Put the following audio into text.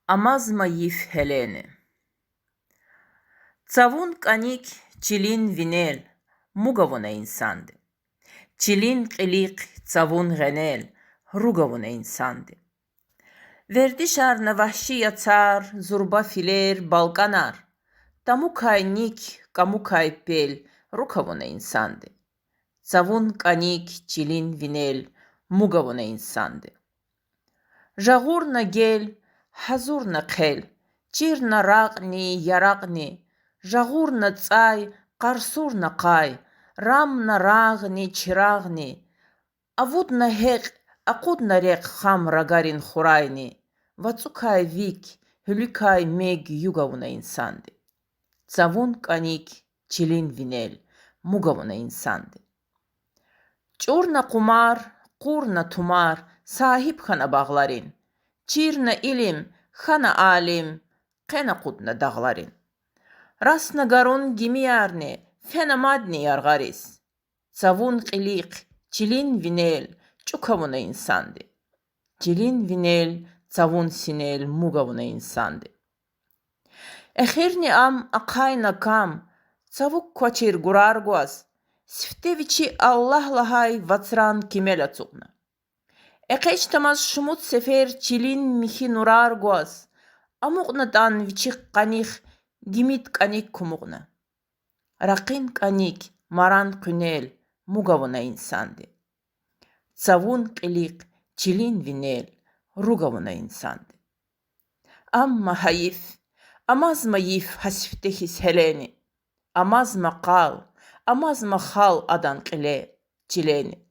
Amazma yif Helene. Цавун каник чилин винел, мугавуна инсанды. Чилин қилиқ цавун ғенел, ругавуна инсанды. Верди шарна вахшия цар, зурба филер, балканар. Тамукай ник, камукай пел, рукавуна инсанды. Цавун каник чилин винел, мугавуна инсанды. Жағурна гел, хазурна қел, чирна рақни, ярақни, жағурна цай, қарсурна қай, рамна рағни, чирағни, авудна хеқ, ақудна реқ хам рагарин хурайни, вацукай вик, хүлікай мег югавуна инсанды. Цавун каник чилин винел, мугавуна инсанды. Чурна қумар, қурна тумар, sahip xana bağlarin, çirna ilim, xana alim, qena qudna dağlarin. Rasna garun gimiyarni, fena madni yargaris. Savun qiliq, çilin vinel, çukavuna insandı. Çilin vinel, savun sinel, mugavuna insandı. Ekhirni am aqayna kam, savuk kvaçir gurarguaz, sifteviçi Allah lahay vatsran kimela tsugna. Eqeçtamaz şumut sefer çilin mihi nurar guaz. Amuqna dan viçik qanik, gimit qanik kumuqna. Raqin qanik, maran qünel, mugavuna insandı. Savun qilik, çilin vinel, rugavuna insandı. Amma hayif, amazma yif hasfiftehis heleni. Amazma qal, amazma xal adan qile, çileni.